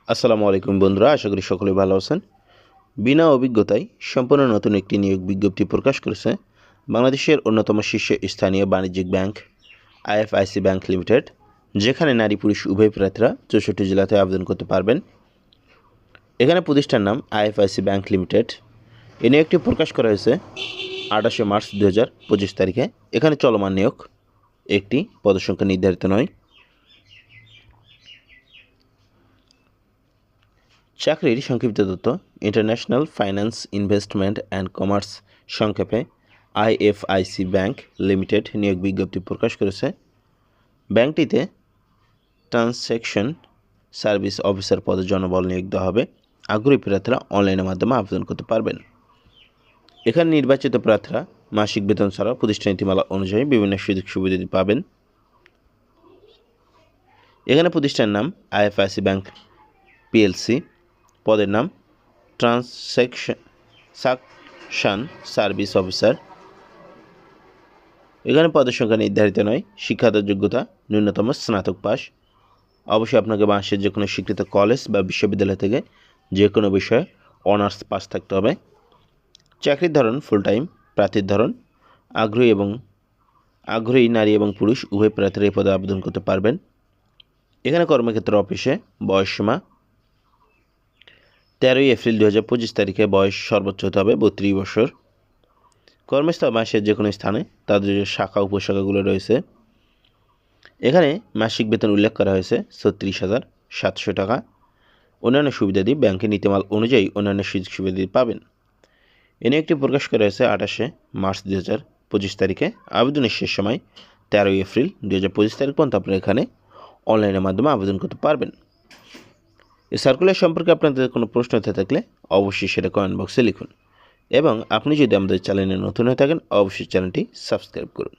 আসসালামু আলাইকুম বন্ধুরা, আশা করি সকলে ভালো আছেন। বিনা অভিজ্ঞতায় সম্পূর্ণ নতুন একটি নিয়োগ বিজ্ঞপ্তি প্রকাশ করেছে বাংলাদেশের অন্যতম শীর্ষস্থানীয় বাণিজ্যিক ব্যাংক আইএফআইসি ব্যাংক লিমিটেড, যেখানে নারী পুরুষ উভয় প্রার্থীরা 64 জেলাতে আবেদন করতে পারবেন। এখানে প্রতিষ্ঠান নাম আইএফআইসি ব্যাংক লিমিটেড। এই নিয়োগটি প্রকাশ করা হয়েছে 28 মার্চ 2025 তারিখে। এখানে চলমান নিয়োগ, একটি পদসংখ্যা নির্ধারিত নয়। চাকরির সংক্ষিপ্ত তথ্য: international finance investment and commerce, সংক্ষেপে আইএফআইসি ব্যাংক লিমিটেড নিয়োগ বিজ্ঞপ্তি প্রকাশ করেছে। ব্যাংকটিতে ট্রান্স্যাকশন সার্ভিস অফিসার পদে জনবল নিয়োগ দেওয়া হবে। আগ্রহী প্রার্থীরা অনলাইনের মাধ্যমে আবেদন করতে পারবেন। এখানে নির্বাচিত প্রার্থীরা মাসিক বেতন ছাড়া প্রতিষ্ঠান নীতিমালা অনুযায়ী বিভিন্ন সুযোগ সুবিধা পাবেন। এখানে প্রতিষ্ঠানের নাম আইএফআইসি ব্যাংক পিএলসি, পদের নাম ট্রান্স্যাকশন সার্ভিস অফিসার। এখানে পদের সংখ্যা নির্ধারিত নয়। শিক্ষাগত যোগ্যতা ন্যূনতম স্নাতক পাস। অবশ্যই আপনাকে বাংলাদেশের যে কোনো স্বীকৃত কলেজ বা বিশ্ববিদ্যালয় থেকে যে কোনো বিষয়ে অনার্স পাস থাকতে হবে। চাকরির ধরন ফুল টাইম। প্রার্থীর ধরন আগ্রহী নারী এবং পুরুষ উভয় প্রার্থীরা এই পদে আবেদন করতে পারবেন। এখানে কর্মক্ষেত্র অফিসে বয়সসীমা 13 এপ্রিল 2025 তারিখে বয়স সর্বোচ্চ হতে হবে 32 বছর। কর্মস্থল মাসের যে কোনো স্থানে তাদের যে শাখা উপশাখাগুলো রয়েছে। এখানে মাসিক বেতন উল্লেখ করা হয়েছে 36,700 টাকা। অন্যান্য সুবিধাদি ব্যাংকের নীতিমাল অনুযায়ী অন্যান্য সুযোগ সুবিধাদি পাবেন। এ নিয়ে একটি প্রকাশ করা হয়েছে 28 মার্চ 2025 তারিখে। আবেদনের শেষ সময় 13 এপ্রিল 2025 তারিখ পর্যন্ত আপনারা এখানে অনলাইনের মাধ্যমে আবেদন করতে পারবেন। এই সার্কুলার সম্পর্কে আপনাদের কোনো প্রশ্ন থাকলে অবশ্যই সেটা কমেন্ট বক্সে লিখুন, এবং আপনি যদি আমাদের চ্যানেলে নতুন হয়ে থাকেন অবশ্যই চ্যানেলটি সাবস্ক্রাইব করুন।